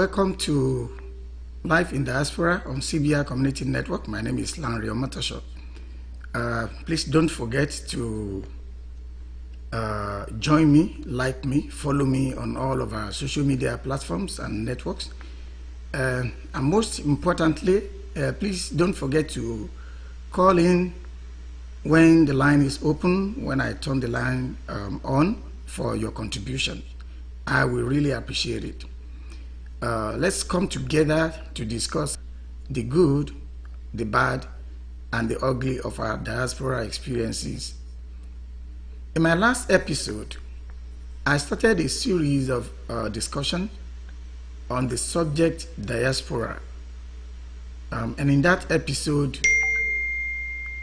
Welcome to Life in Diaspora on CBI Community Network. My name is Lanre Omatosho. Please don't forget to join me, like me, follow me on all of our social media platforms and networks. And most importantly, please don't forget to call in when the line is open, when I turn the line on for your contribution. I will really appreciate it. Let's come together to discuss the good, the bad, and the ugly of our diaspora experiences. In my last episode, I started a series of discussion on the subject diaspora. And in that episode,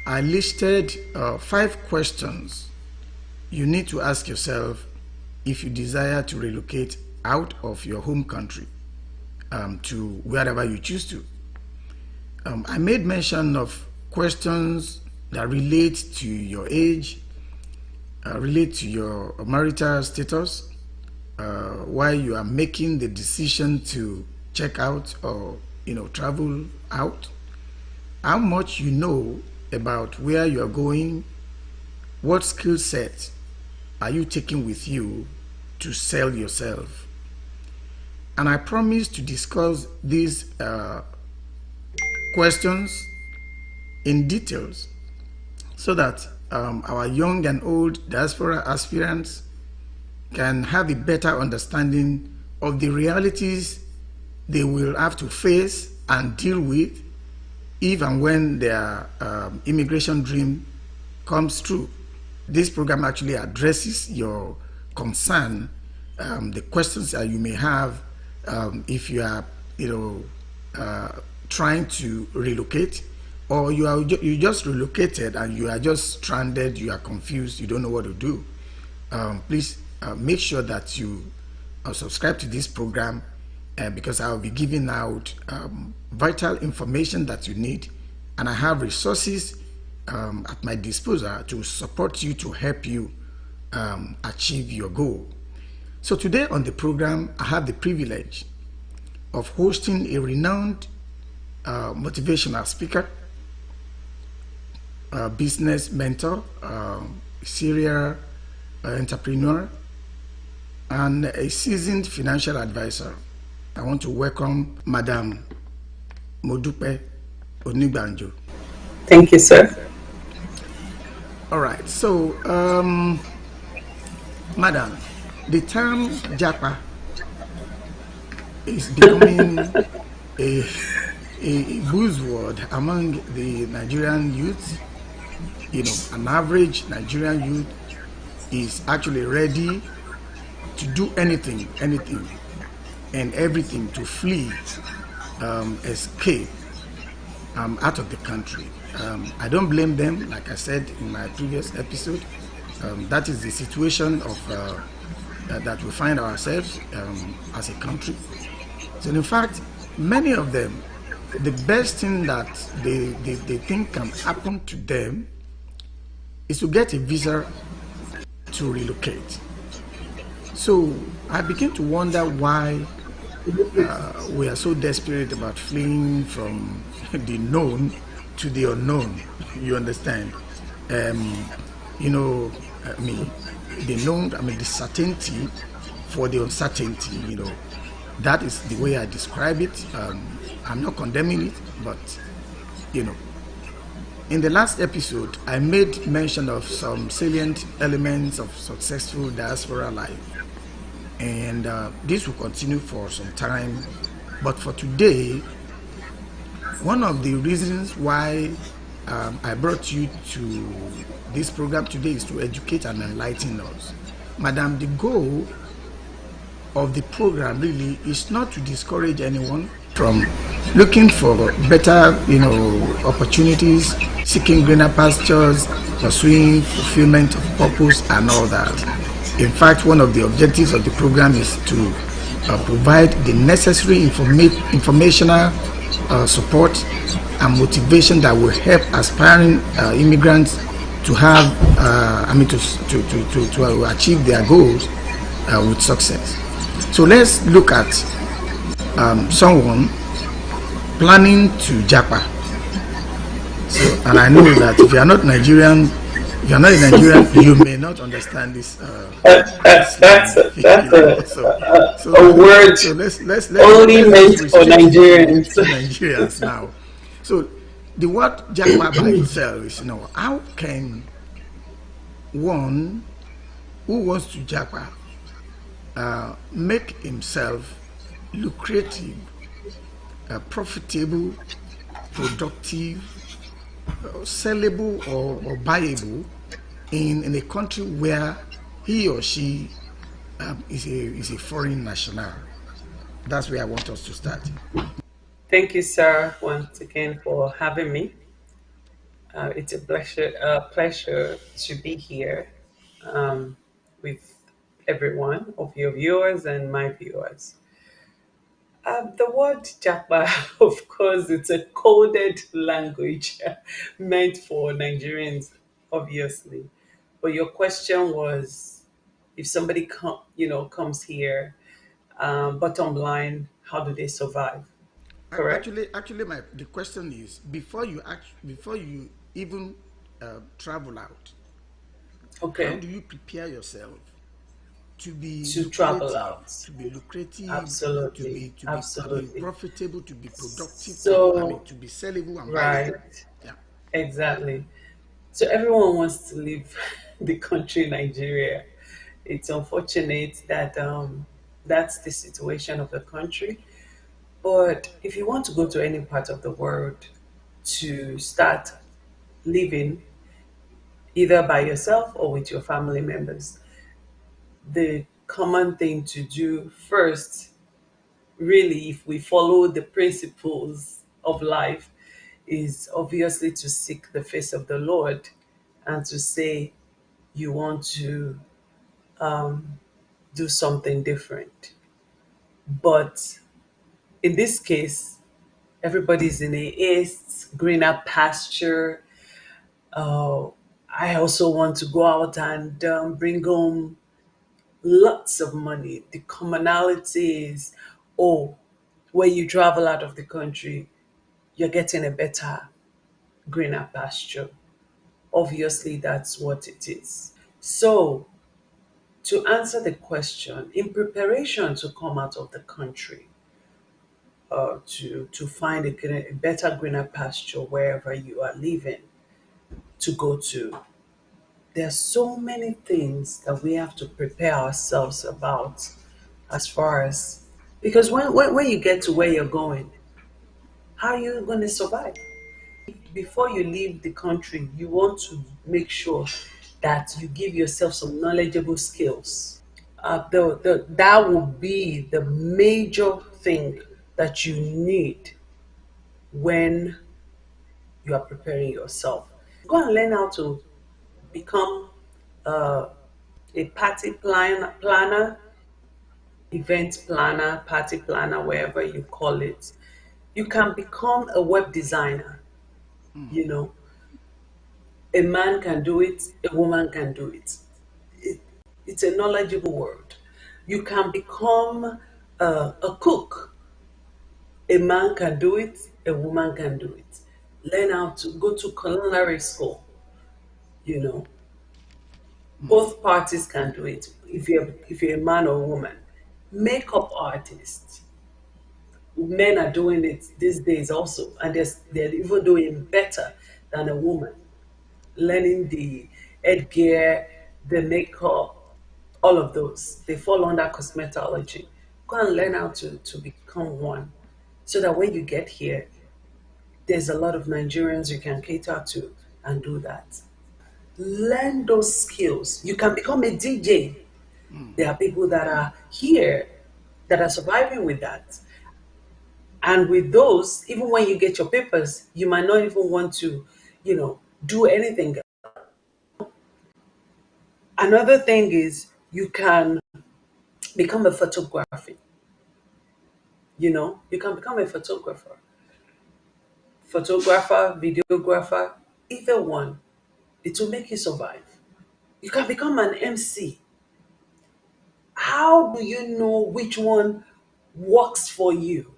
I listed 5 questions you need to ask yourself if you desire to relocate out of your home country to wherever you choose to. I made mention of questions that relate to your age, relate to your marital status, why you are making the decision to check out or travel out, how much you know about where you are going, what skill set are you taking with you to sell yourself. And I promise to discuss these questions in details so that our young and old diaspora aspirants can have a better understanding of the realities they will have to face and deal with if and when their immigration dream comes true. This program actually addresses your concern, the questions that you may have if you are, trying to relocate, or you just relocated and you are just stranded, you are confused, you don't know what to do. Please make sure that you subscribe to this program because I will be giving out vital information that you need, and I have resources at my disposal to support you, to help you achieve your goal. So today on the program, I have the privilege of hosting a renowned motivational speaker, business mentor, serial entrepreneur, and a seasoned financial advisor. I want to welcome Madam Modupe Onigbanjo. Thank you, sir. All right, so Madam, the term Japa is becoming a buzzword among the Nigerian youth. An average Nigerian youth is actually ready to do anything and everything to flee, escape out of the country. I don't blame them. Like I said in my previous episode, that is the situation of that we find ourselves as a country. So in fact, many of them, the best thing that they think can happen to them is to get a visa to relocate. So I begin to wonder why we are so desperate about fleeing from the known to the unknown. You understand? The known, the certainty for the uncertainty, that is the way I describe it. I'm not condemning it, but, in the last episode, I made mention of some salient elements of successful diaspora life. And this will continue for some time. But for today, one of the reasons why I brought you to this program today is to educate and enlighten us. Madam, the goal of the program really is not to discourage anyone from looking for better, opportunities, seeking greener pastures, pursuing fulfillment of purpose and all that. In fact, one of the objectives of the program is to provide the necessary informational support and motivation that will help aspiring immigrants to have, to achieve their goals with success. So let's look at someone planning to Japa. So, and I know that if you are not Nigerian, if you are not a Nigerian, you may not understand this this That's a, you know. So, so, a word so only let's just meant for restrict it Nigerians. to Nigerians now. So, the word Japa by itself is, how can one who wants to Japa make himself lucrative, profitable, productive, sellable, or buyable in a country where he or she is a foreign national. That's where I want us to start. Thank you, sir, once again for having me. It's a pleasure to be here with everyone of your viewers and my viewers. The word Japa, of course, it's a coded language meant for Nigerians, obviously. But your question was, if somebody comes here, bottom line, how do they survive? Correct? Actually, my the question is, before you even travel out, how Okay. do you prepare yourself to be To travel lucrative, out. to be lucrative, Absolutely. to be Absolutely. profitable, to be productive, So, to be sellable and buyable? right. Yeah. Exactly. So everyone wants to leave the country Nigeria. It's unfortunate that that's the situation of the country. But if you want to go to any part of the world to start living either by yourself or with your family members, the common thing to do first, really, if we follow the principles of life, is obviously to seek the face of the Lord and to say you want to do something different. But in this case, everybody's in a east, greener pasture. Uh, I also want to go out and bring home lots of money. The commonality is, oh, when you travel out of the country, you're getting a better, greener pasture. Obviously, that's what it is. So, to answer the question, in preparation to come out of the country, to find a better, greener pasture wherever you are living, to go to, there are so many things that we have to prepare ourselves about as far as because when you get to where you're going, how are you going to survive? Before you leave the country, you want to make sure that you give yourself some knowledgeable skills. That will be the major thing that you need when you are preparing yourself. Go and learn how to become uh, a planner, event planner, party planner, wherever you call it. You can become a web designer. You know, a man can do it, a woman can do it. it it's a knowledgeable word. You can become a cook. A man can do it, a woman can do it. Learn how to go to culinary school. You know, both parties can do it. If you're a man or a woman, makeup artists, men are doing it these days also, and they're even doing better than a woman. Learning the headgear, the makeup, all of those. They fall under cosmetology. Go and learn how to become one. So that when you get here, there's a lot of Nigerians you can cater to and do that. Learn those skills. You can become a DJ. There are people that are here that are surviving with that. And with those, even when you get your papers, you might not even want to, do anything. Another thing is you can become a photographer. You can become a photographer, videographer, either one. It will make you survive. You can become an MC. How do you know which one works for you.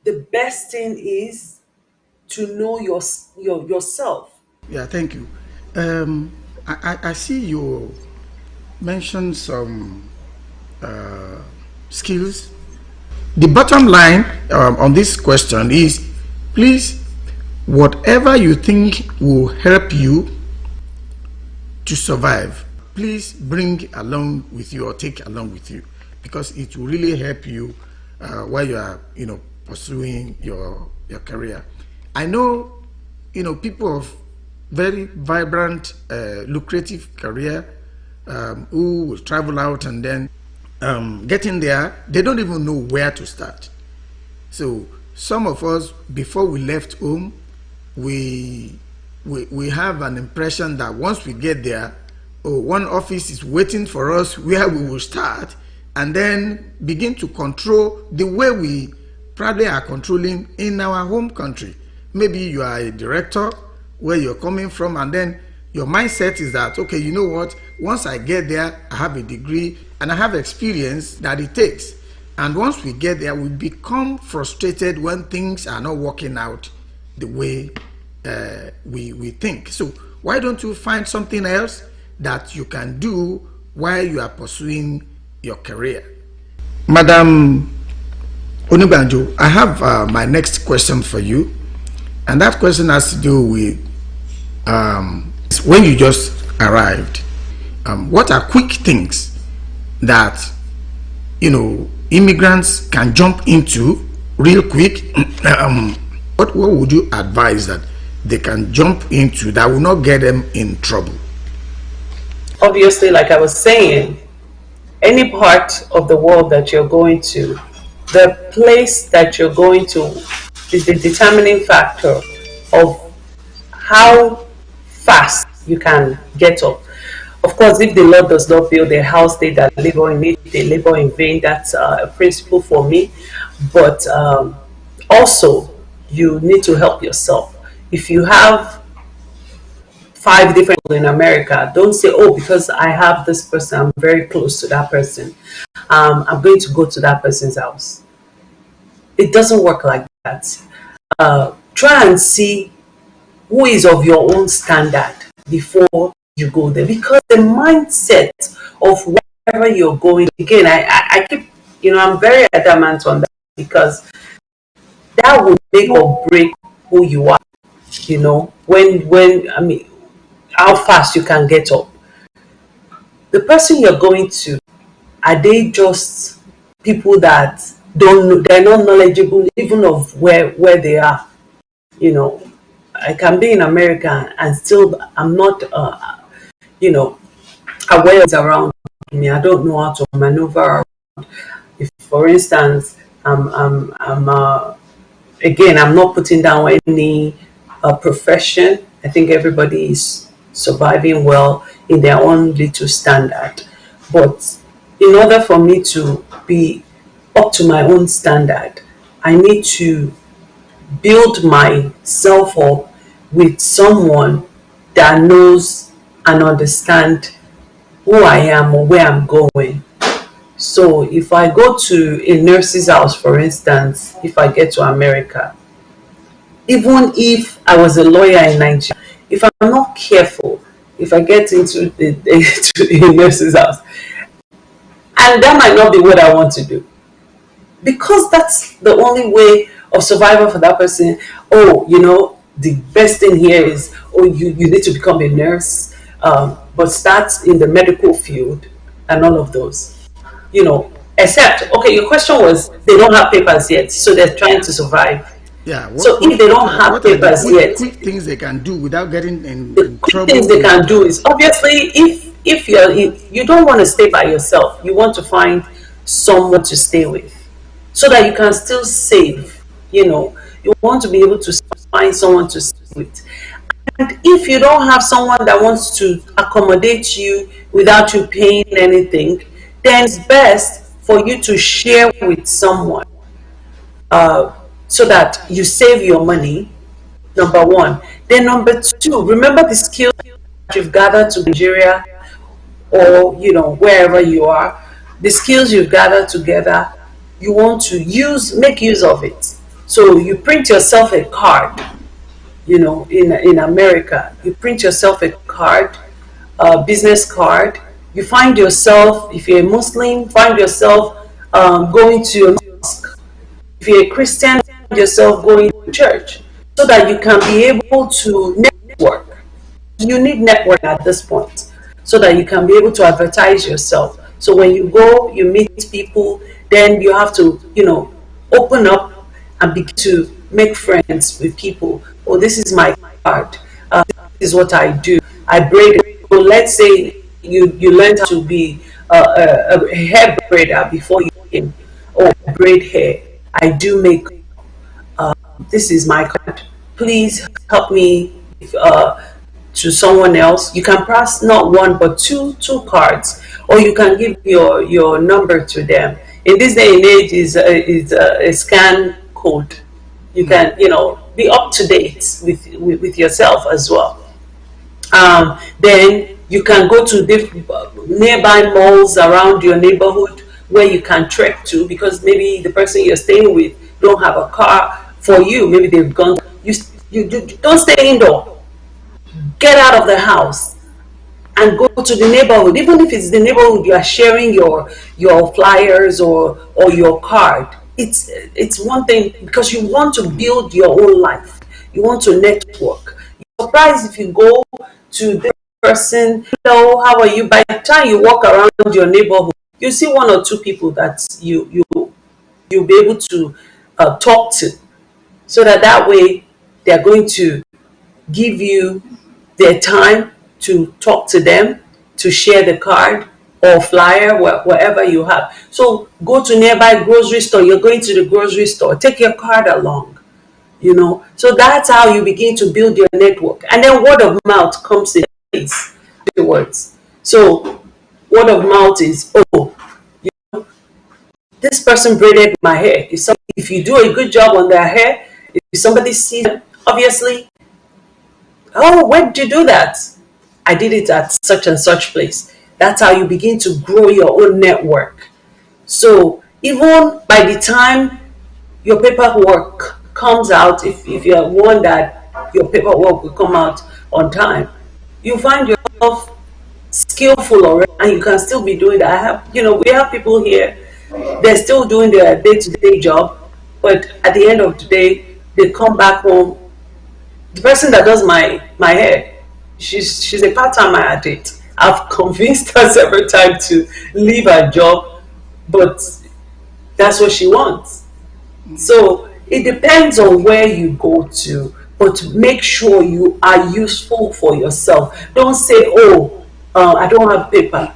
The best thing is to know yourself. Yeah, thank you. I see you mentioned some skills. The bottom line on this question is, please, whatever you think will help you to survive, please bring along with you or take along with you, because it will really help you while you are, pursuing your career. I know, people of very vibrant, lucrative career who will travel out and then getting there, they don't even know where to start. So some of us, before we left home, we have an impression that once we get there, oh, one office is waiting for us where we will start, and then begin to control the way we probably are controlling in our home country. Maybe you are a director where you're coming from, and then your mindset is that, okay, you know what, once I get there, I have a degree and I have experience that it takes. And once we get there, we become frustrated when things are not working out the way we think. So why don't you find something else that you can do while you are pursuing your career? Madam Onibanjo, I have my next question for you. And that question has to do with when you just arrived. What are quick things that, immigrants can jump into real quick? What would you advise that they can jump into that will not get them in trouble? Obviously, like I was saying, any part of the world that you're going to, the place that you're going to is the determining factor of how fast you can get up. Of course, if the Lord does not build a house, they that labor in it, they labor in vain. That's a principle for me. But also, you need to help yourself. If you have 5 different people in America, don't say, oh, because I have this person, I'm very close to that person, I'm going to go to that person's house. It doesn't work like that. Try and see who is of your own standard before you go there, because the mindset of wherever you're going, again, I keep, I'm very adamant on that, because that will make or break who you are. When I mean, how fast you can get up. The person you're going to, are they just people that don't know, they're not knowledgeable even of where they are? I can be in America and still I'm not aware of what's around me. I don't know how to maneuver around. If, for instance, again, I'm not putting down any profession. I think everybody is surviving well in their own little standard. But in order for me to be up to my own standard, I need to build myself up with someone that knows and understand who I am or where I'm going. So if I go to a nurse's house, for instance, if I get to America, even if I was a lawyer in Nigeria, if I'm not careful, if I get into to a nurse's house, and that might not be what I want to do, because that's the only way of survival for that person. Oh, the best thing here is, oh, you need to become a nurse, but start in the medical field and all of those, except, okay, your question was they don't have papers yet, so they're trying to survive. Yeah. So if they don't have what are the papers yet, quick things they can do without getting the in quick trouble? things they can do is, obviously, if you don't want to stay by yourself, you want to find someone to stay with, so that you can still save. You want to be able to find someone to stay with. And if you don't have someone that wants to accommodate you without you paying anything, then it's best for you to share with someone, so that you save your money, number one. Then number two, remember the skills that you've gathered to Nigeria, or wherever you are. the skills you've gathered together, you want to make use of it. So you print yourself a card. In America, you print yourself a card, a business card. You find yourself, if you're a Muslim, find yourself going to a mosque. If you're a Christian, find yourself going to church, so that you can be able to network. You need network at this point, so that you can be able to advertise yourself. So when you go, you meet people, then you have to, open up and begin to make friends with people. Oh, this is my card. This is what I do. I braid. So let's say you learned how to be a hair braider before you came. Oh, I braid hair. I do make. This is my card. Please help me to someone else. You can pass not one but two cards, or you can give your number to them. In this day and age, is a scan code. You can be up to date with yourself as well. Then you can go to nearby malls around your neighborhood where you can trek to, because maybe the person you're staying with don't have a car for you. Maybe they've gone. You don't stay indoor. Get out of the house and go to the neighborhood. Even if it's the neighborhood, you are sharing your flyers or your card. It's one thing, because you want to build your own life. You want to network. You're surprised if you go to this person, hello, how are you? By the time you walk around your neighborhood, you see one or two people that you'll be able to talk to, so that way they're going to give you their time to talk to them, to share the card or flyer, wherever you have. So go to nearby grocery store. You're going to the grocery store. Take your card along. So that's how you begin to build your network. And then word of mouth comes in place afterwards. So word of mouth is, oh, this person braided my hair. If you do a good job on their hair, if somebody sees them, obviously, oh, where did you do that? I did it at such and such place. That's how you begin to grow your own network. So even by the time your paperwork comes out, if you're one that your paperwork will come out on time, you find yourself skillful already, and you can still be doing that. We have people here, they're still doing their day-to-day job, but at the end of the day, they come back home. The person that does my hair, she's a part-timer at it. I've convinced her several times to leave her job, but that's what she wants. So it depends on where you go to, but make sure you are useful for yourself. Don't say, oh, I don't have paper,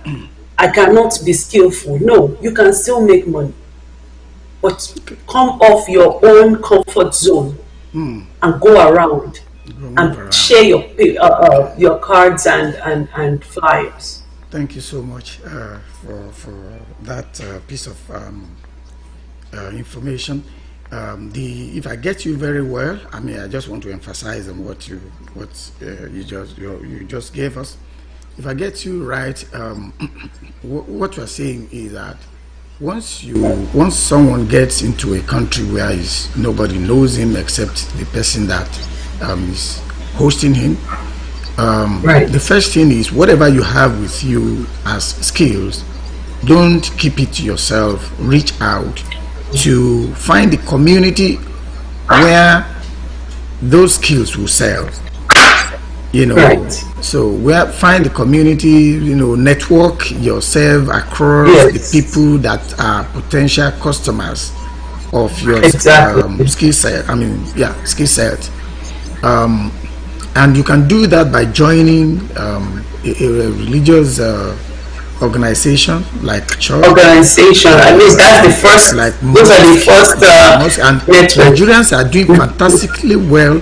I cannot be skillful. No, you can still make money, but come off your own comfort zone and go around and share your cards and flyers. Thank you so much for that piece of information. If I get you very well, I just want to emphasize on what you just gave us. If I get you right, what you are saying is that once someone gets into a country where nobody knows him except the person that is hosting him, Right. the first thing is, whatever you have with you as skills, don't keep it to yourself. Reach out to find the community where those skills will sell. Right. So find the community, network yourself across Yes. the people that are potential customers of your Exactly. skill set. Skill set. And you can do that by joining a religious organization like church. Organization. At least that's the first. Like Those are the first and network. Nigerians are doing fantastically well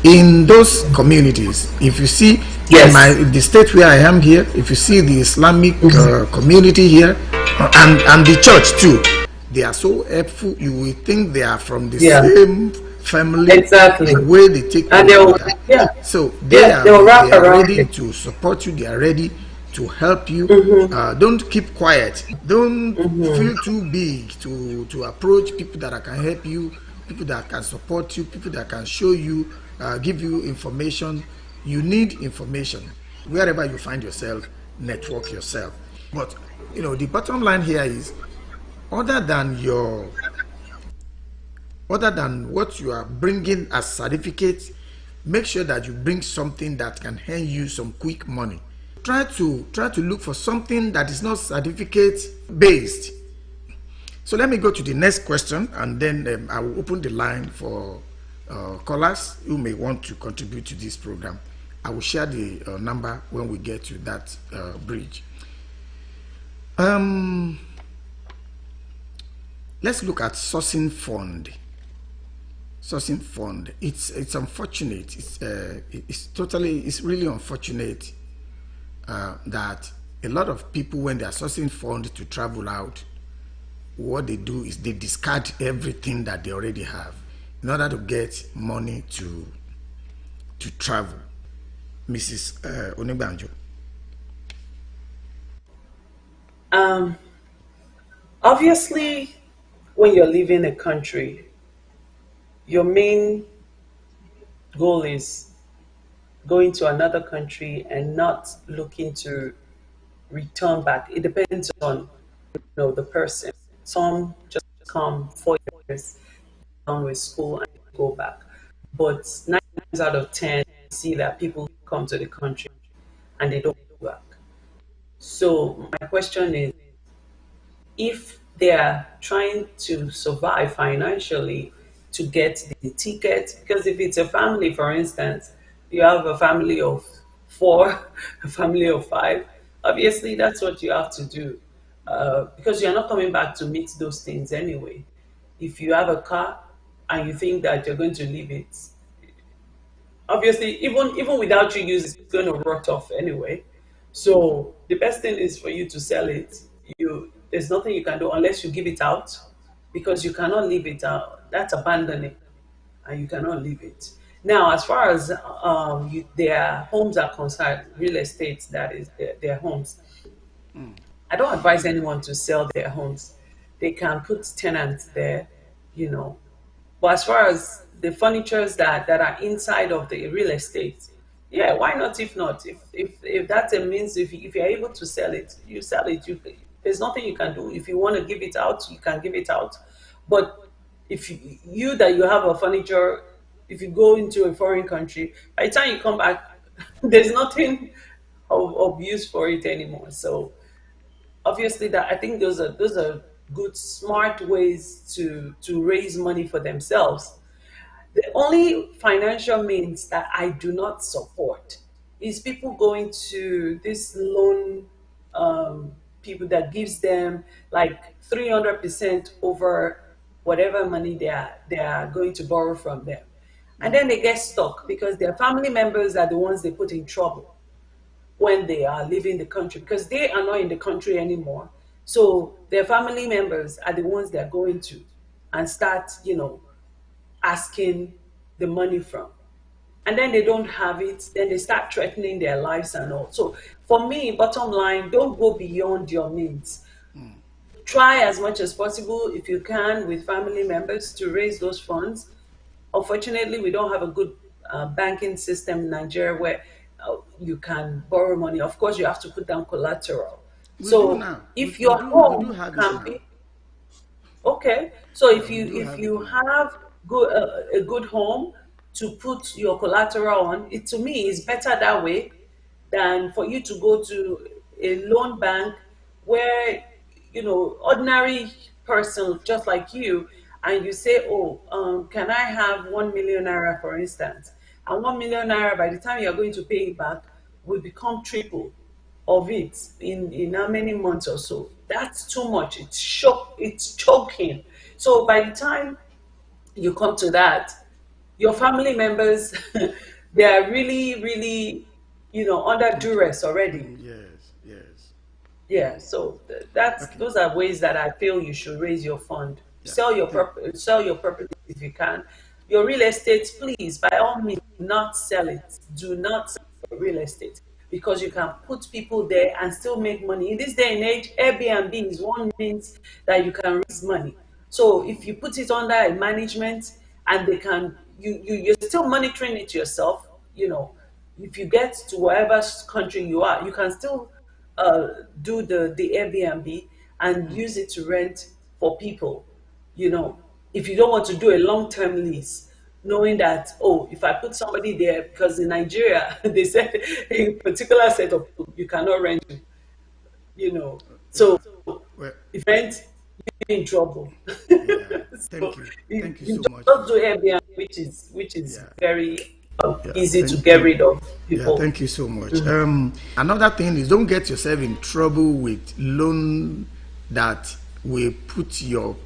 in those communities. If you see Yes. the state where I am here, if you see the Islamic community here, and the church too, they are so helpful. You will think they are from the same family. Exactly. The way they take And care they'll of that. Yeah. So They'll wrap they are around ready it. to support you. They are ready to help you. Don't keep quiet. Don't feel too big to approach people that can help you, people that can support you, people that can show you, give you information. You need information. Wherever you find yourself, network yourself. But the bottom line here is, other than your other than what you are bringing as certificates, make sure that you bring something that can earn you some quick money. Try to look for something that is not certificate based. So let me go to the next question, and then I will open the line for callers who may want to contribute to this program. I will share the number when we get to that bridge. Let's look at sourcing fund. Sourcing fund. It's unfortunate. It's really unfortunate that a lot of people, when they are sourcing fund to travel out, what they do is they discard everything that they already have in order to get money to travel. Mrs. Onigbanjo. Obviously, when you're leaving a country, your main goal is going to another country and not looking to return back. It depends on the person. Some just come 4 years done with school and go back. But 9 times out of 10, you see that people come to the country and they don't go back. So my question is, if they are trying to survive financially to get the ticket, because if it's a family, for instance, you have a family of four, a family of five, obviously that's what you have to do, because you're not coming back to meet those things anyway. If you have a car and you think that you're going to leave it, obviously even without you use it's going to rot off anyway. So the best thing is for you to sell it. There's nothing you can do unless you give it out, because you cannot leave it out. That's abandoning, and you cannot leave it. Now, as far as their homes are concerned, real estate, that is their homes, I don't advise anyone to sell their homes. They can put tenants there, you know. But as far as the furnitures that are inside of the real estate, yeah, why not? If not, if that's a means, if you're able to sell it, you sell it. There's nothing you can do. If you want to give it out, you can give it out. But if you that you have a furniture, if you go into a foreign country, by the time you come back, there's nothing of use for it anymore. So obviously, that I think those are good, smart ways to raise money for themselves. The only financial means that I do not support is people going to this loan, people that gives them like 300% over whatever money they are going to borrow from them. And then they get stuck because their family members are the ones they put in trouble when they are leaving the country, because they are not in the country anymore. So their family members are the ones they're going to and start, asking the money from. And then they don't have it, then they start threatening their lives and all. So for me, bottom line, don't go beyond your means. Try as much as possible, if you can, with family members to raise those funds. Unfortunately, we don't have a good banking system in Nigeria where you can borrow money. Of course, you have to put down collateral. We do So now. if We your do home have it can now. be okay, so Yeah, if we you do if have it you now. have a good home to put your collateral on, it to me is better that way than for you to go to a loan bank where ordinary person just like you, and you say, oh, can I have 1 million naira, for instance, and 1 million naira, by the time you're going to pay it back, will become triple of it in how many months or so. That's too much. It's choking. So by the time you come to that, your family members they are really, really, under duress already. Yes, yes. Yeah, so that's Okay. those are ways that I feel you should raise your fund. Yeah. Sell your property if you can. Your real estate, please, by all means, do not sell it. Do not sell your real estate. because you can put people there and still make money. In this day and age, Airbnb is one means that you can raise money. So if you put it under a management and they can, you're still monitoring it yourself, if you get to whatever country you are, you can still do the Airbnb and use it to rent for people. You know, if you don't want to do a long term lease, knowing that, oh, if I put somebody there, because in Nigeria they said a particular set of people you cannot rent to, Yeah. so Well, if rent, you're in trouble. yeah. So Thank you you so much just for. do Airbnb, which is Yeah. very Yeah. easy to get rid of Yeah. people. Thank you so much. Another thing is, don't get yourself in trouble with loan that will put your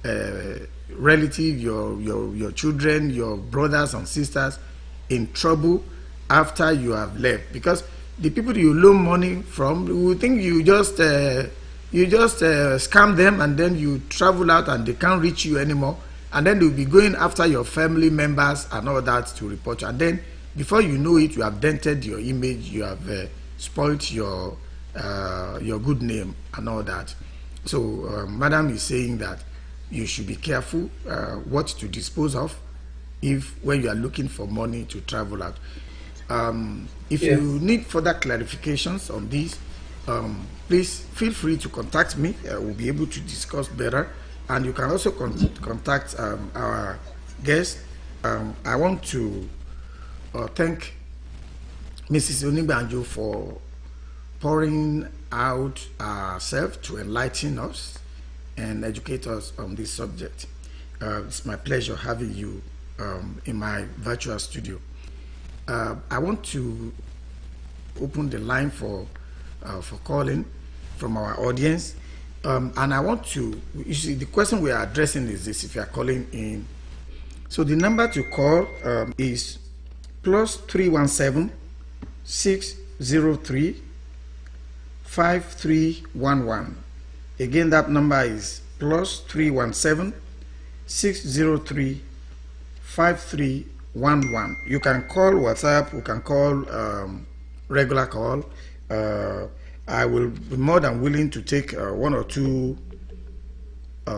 uh, relative, your children, your brothers and sisters in trouble after you have left, because the people you loan money from will think you just scam them, and then you travel out and they can't reach you anymore, and then they'll be going after your family members and all that to report you, and then before you know it, you have dented your image, you have spoilt your good name and all that. So madam is saying that you should be careful what to dispose of if when you are looking for money to travel out. If Yeah. you need further clarifications on this, please feel free to contact me. We'll be able to discuss better. And you can also contact our guest. I want to thank Mrs. Onigbanjo for pouring out herself to enlighten us and educate us on this subject. It's my pleasure having you in my virtual studio. I want to open the line for calling from our audience, and I want to. You see, the question we are addressing is this: if you are calling in, so the number to call is +317 603 5311. Again, that number is +317 603 5311. You can call WhatsApp, you can call regular call. I will be more than willing to take one or two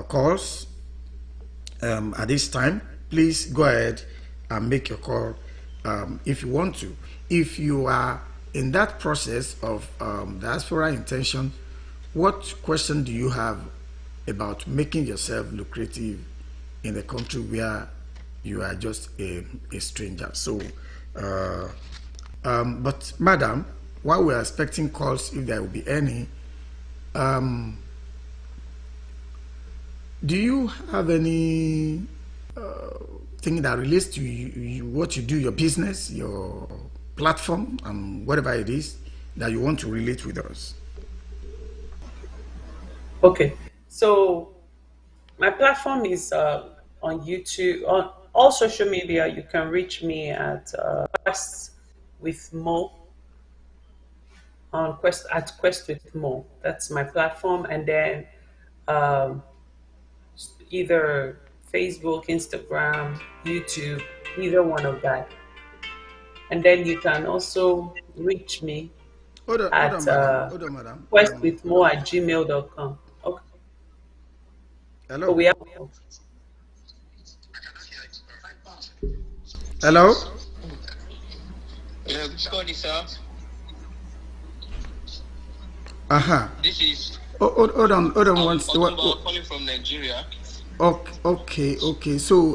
calls at this time. Please go ahead and make your call if you want to. If you are in that process of diaspora intention, what question do you have about making yourself lucrative in a country where you are just a stranger? So, but madam, while we are expecting calls, if there will be any, do you have any thing that relates to what you do, your business, your platform, and whatever it is that you want to relate with us? Okay. So my platform is on YouTube, on all social media. You can reach me at Quest with Mo, on Quest with Mo. That's my platform, and then um, either Facebook, Instagram, YouTube, either one of that. And then you can also reach me Hold on, at madam. Hold on, madam. Hold questwithmo on. at gmail.com. Okay. Oh, Hello. we have. Hello. Yeah, good morning, sir. Aha. This is Hold on once. Otumba calling from Nigeria. Okay. So,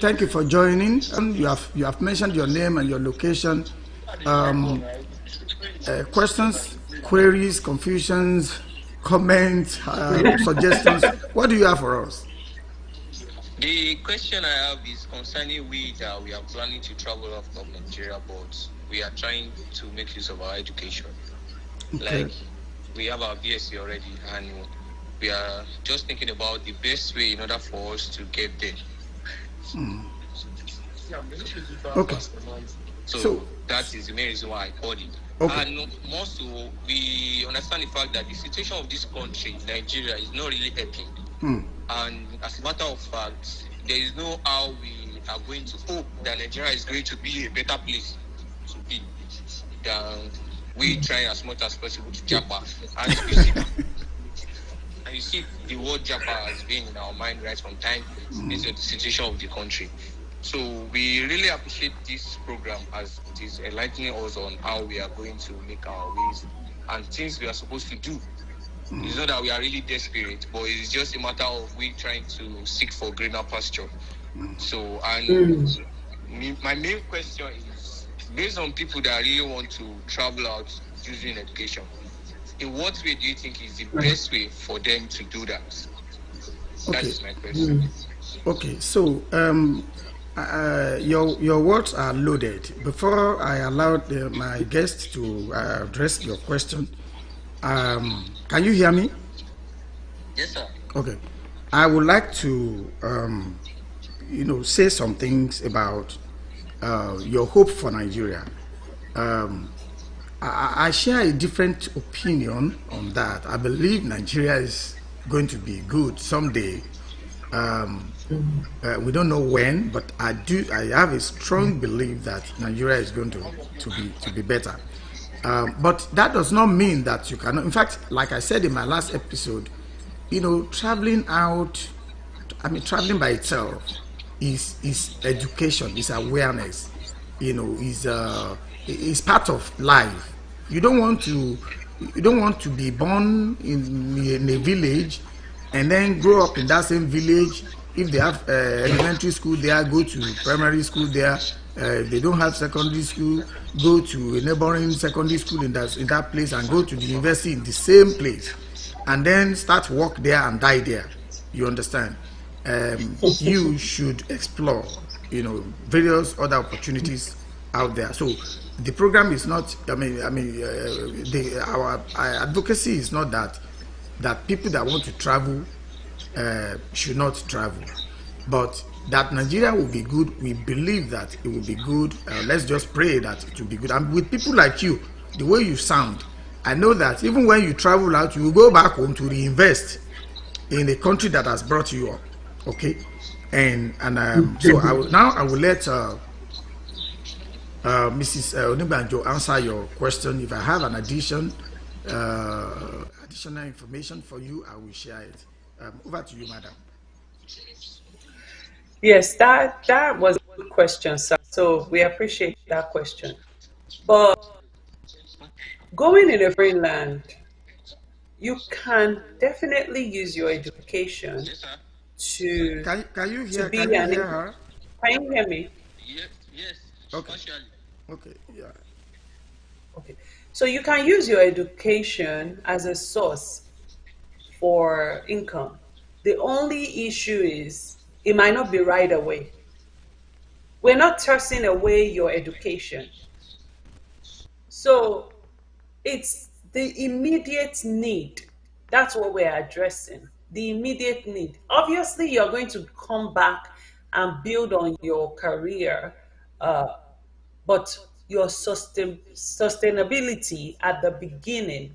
thank you for joining. You have mentioned your name and your location. Um, Questions, queries, confusions, comments, suggestions. What do you have for us? The question I have is concerning we that we are planning to travel out of Nigeria, but we are trying to make use of our education. Okay. Like we have our BSc already, and we are just thinking about the best way in order for us to get there. Okay. So that is the main reason why I called it. Okay. And more so, we understand the fact that the situation of this country, Nigeria, is not really helping. And as a matter of fact, there is no how we are going to hope that Nigeria is going to be a better place to be. than we try as much as possible to Japa. And you see, the word Japa has been in our mind right from time into the situation of the country. So we really appreciate this program as it is enlightening us on how we are going to make our ways and things we are supposed to do. It's not that we are really desperate, but it's just a matter of we trying to seek for greener pasture. So, and my main question is, based on people that really want to travel out using education, in what way do you think is the best way for them to do that? That is my question. Okay, so your words are loaded. Before I allow my guest to address your question, can you hear me? Yes, sir. Okay, I would like to say some things about your hope for Nigeria. I share a different opinion on that. I believe Nigeria is going to be good someday. We don't know when, but I have a strong belief that Nigeria is going to be better. But that does not mean that you cannot. In fact, like I said in my last episode, traveling out, traveling by itself is education, is awareness, is part of life. You don't want to be born in a village and then grow up in that same village. If they have elementary school there, go to primary school there. If they don't have secondary school, go to a neighboring secondary school in that place and go to the university in the same place, and then start work there and die there. You understand? You should explore, various other opportunities out there. So the program is not. Our advocacy is not that people that want to travel should not travel, but that Nigeria will be good. We believe that it will be good. Let's just pray that it will be good. And with people like you, the way you sound, I know that even when you travel out, you will go back home to reinvest in the country that has brought you up. Okay, and so I will let Mrs. Onibanjo answer your question. If I have an additional information for you, I will share it. Over to you, madam. Yes, that was a good question, sir. So we appreciate that question. But going in a foreign land, you can definitely use your education Yes, sir. to Can you to hear? be Can you an. hear her? Can you hear me? Yes, yes, Okay. partially. Okay. Yeah. Okay. So you can use your education as a source for income. The only issue is it might not be right away. We're not tossing away your education. So it's the immediate need. That's what we're addressing. The immediate need. Obviously, you're going to come back and build on your career, uh, but your sustainability at the beginning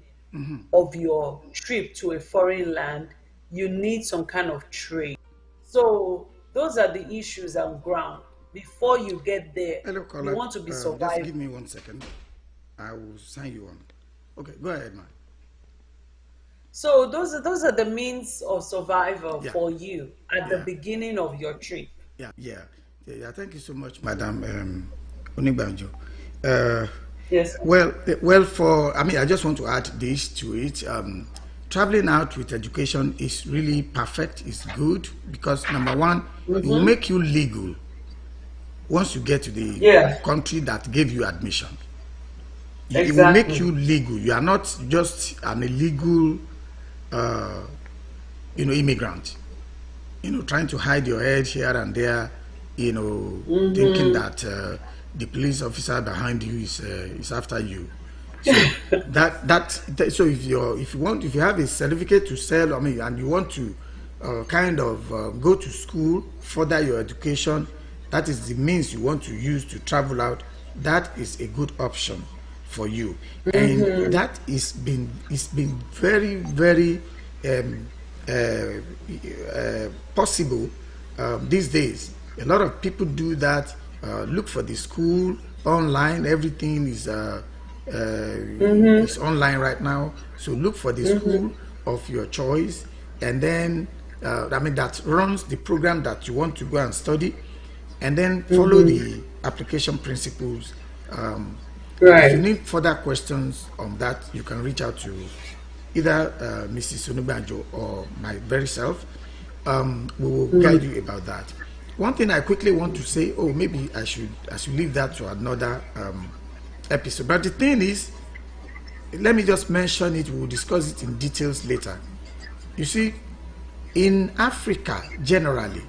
of your trip to a foreign land, you need some kind of trade. So those are the issues on ground. Before you get there, Hello, you caller. want to be Just surviving. give me 1 second. I will sign you on. Okay, go ahead, man. So those are the means of survival Yeah, for you at the yeah, beginning of your trip. yeah. Thank you so much, Madam Onibanjo. Uh, Yes. I just want to add this to it. Traveling out with education is really perfect. It's good because number one, it will make you legal once you get to the Yeah, country that gave you admission. It will make exactly. you legal. You are not just an illegal, immigrant. Trying to hide your head here and there. Thinking that the police officer behind you is after you. So so if you have a certificate to sell, and you want to kind of go to school, further your education, that is the means you want to use to travel out. That is a good option for you, and that is been it's been very very um, possible these days. A lot of people do that. Look for the school online. Everything It's online right now. So look for the school of your choice, and then that runs the program that you want to go and study, and then follow the application principles. If you Right. need further questions on that, you can reach out to either Mrs. Sonubanjo or my very self. We will guide you about that. One thing I quickly want to say, maybe I should leave that to another episode. But the thing is, let me just mention it. We'll discuss it in details later. You see, in Africa generally,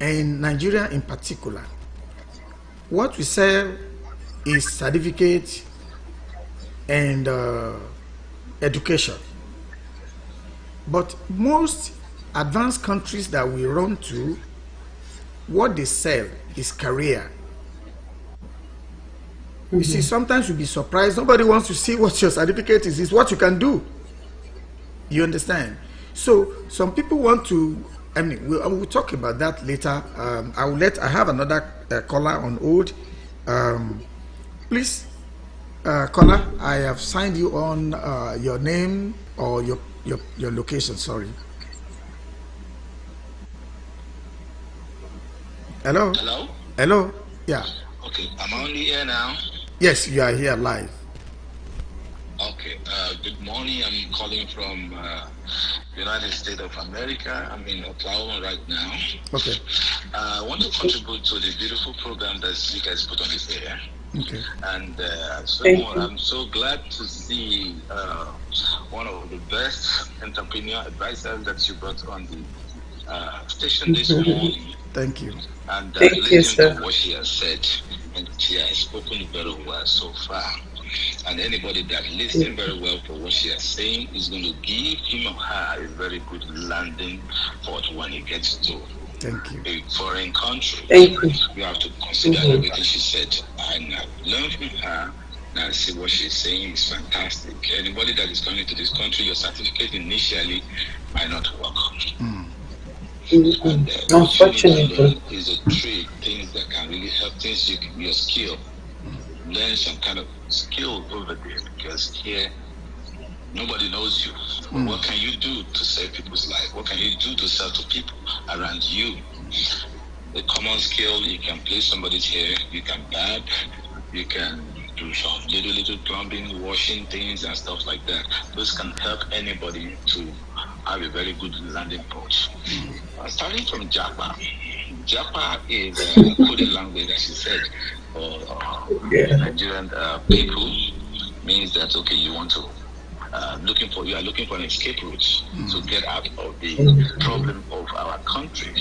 and Nigeria in particular, what we sell is certificate and education. But most advanced countries that we run to, what they sell is career. You see, sometimes you'll be surprised. Nobody wants to see what your certificate is. It's what you can do. You understand? So some people want to. We'll talk about that later. I have another caller on hold. Please, caller, I have signed you on your name or your location. Sorry. Hello. Hello? Hello. Yeah. Okay, I'm on the air now. Yes, you are here live. Okay, good morning. I'm calling from United States of America. I'm in Oklahoma right now. Okay. I want to contribute to the beautiful program that you guys put on this air. Okay. And I'm so glad to see one of the best entrepreneur advisors that you brought on the station this morning. Thank you. And Thank you, listen sir. to what she has said, and she has spoken very well so far. And anybody that listens very well for what she is saying is going to give him or her a very good landing point when it gets to Thank you. a foreign country. Thank you. You have to consider everything she said. And I've learned from her. Now see what she's saying is fantastic. Anybody that is coming to this country, your certificate initially might not work. And what you need to learn is a trade, things that can really help things your skill. Learn some kind of skill over there, because here nobody knows you. But what can you do to save people's life? What can you do to sell to people around you? The common skill, you can plait somebody's hair, you can barb, you can do some little plumbing, washing things and stuff like that. Those can help anybody to have a very good landing point. Starting from Japa. Japa is a coded language, as you said, for Nigerian people. Means that, okay, you want to you are looking for an escape route to get out of the problem of our country.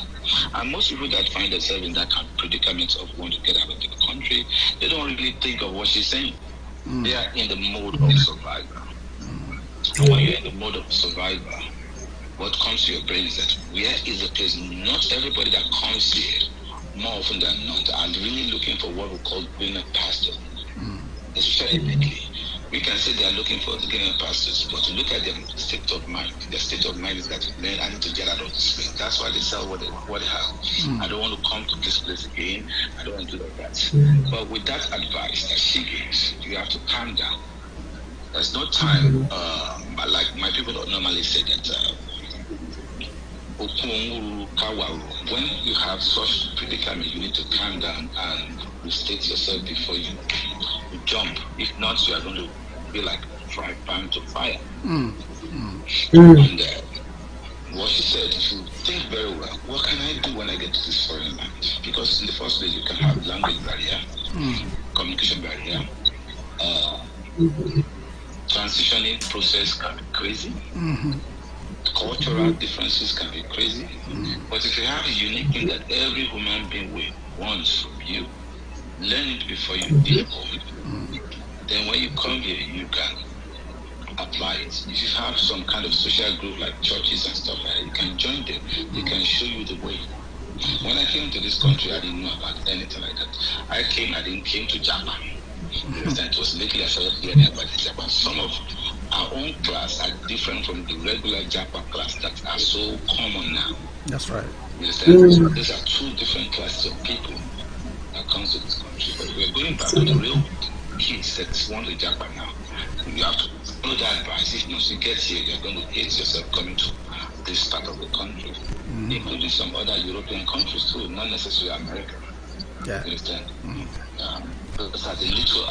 And most people that find themselves in that predicament of want to get out of the country, they don't really think of what she's saying. They are in the mode of survival. And when you're in the mode of survival, what comes to your brain is that where is the place? Not everybody that comes here, more often than not, are really looking for what we call greener pasture. Especially lately. We can say they are looking for the greener pastures, but to look at their state of mind, their state of mind is that, man, I need to get out of this place. That's why they sell what they have. I don't want to come to this place again. I don't want to do that. But with that advice that she gives, you have to calm down. There's no time, like my people don't normally say that, when you have such predicament, you need to calm down and restate yourself before you jump. If not, you are going to be like fry pan to fire. And what she said, if you think very well, what can I do when I get to this foreign land? Because in the first place, you can have language barrier, communication barrier, transitioning process can be crazy. Cultural differences can be crazy. But if you have a unique thing that every human being wants from you, learn it before you leave home. Then when you come here, you can apply it. If you have some kind of social group like churches and stuff like that, you can join them. They can show you the way. When I came to this country, I didn't know about anything like that. I came to Japa. It was lately I started hearing about Japa. Some of our own class are different from the regular Japa class that are so common now. That's right. You understand? These are two different classes of people that comes to this country. But we're going back to the real world. kids that want to Japa now, you have to follow that advice. If once you get here, you're going to hate yourself coming to this part of the country, including some other European countries too, not necessarily America. Yeah. You understand? Those are the little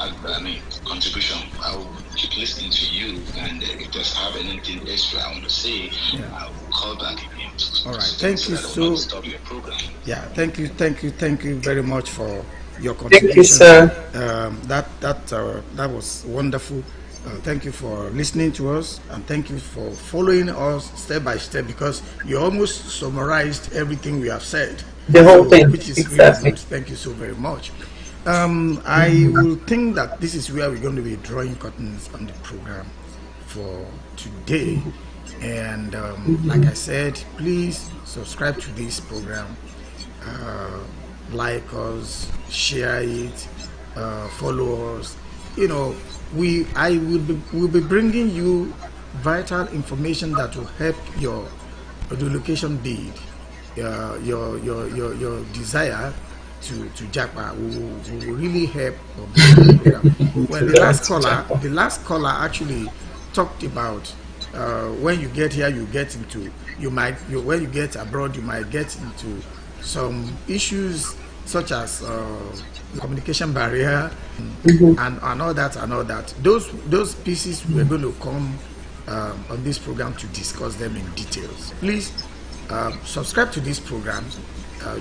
contribution. I will keep listening to you, and if there's have anything extra I want to say, I will call back again. All right. Thank you so. Stop your program. Yeah. Thank you very much for your Thank you, contribution. sir. That was wonderful. Thank you for listening to us, and thank you for following us step by step, because you almost summarized everything we have said. The whole thing, which is exactly. really good. Thank you so very much. I will think that this is where we're going to be drawing curtains on the program for today. And like I said, please subscribe to this program, like us, share it, follow us. You know, will be bringing you vital information that will help your relocation bid, your desire to Japa will really help. Well, the last caller actually talked about when you get here, when you get abroad, you might get into some issues such as communication barrier and all that. Those pieces we're going to come on this program to discuss them in details. Please subscribe to this program,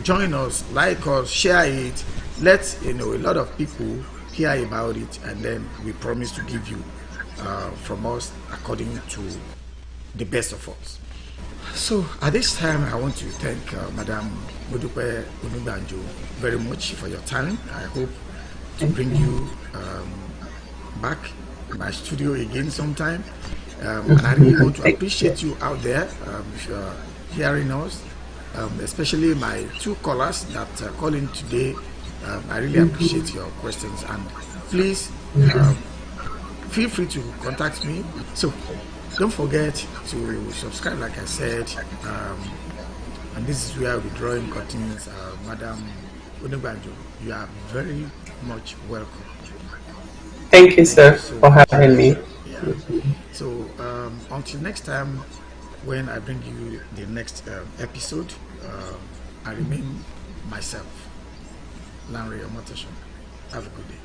join us, like us, share it. Let a lot of people hear about it, and then we promise to give you from us according to the best of us. So at this time, I want to thank Madam Modupe Onubanjo very much for your time. I hope to bring you back in my studio again sometime. And I really want to appreciate you out there if you're hearing us, especially my two callers that call in today. I really appreciate your questions, and please feel free to contact me. So don't forget to subscribe, like I said, and this is where I'll be drawing curtains. Madam Onubanjo, you are very much welcome. Thank you, sir, for having me. Yeah. So until next time, when I bring you the next episode, I remain myself, Lanre Omotosho. Have a good day.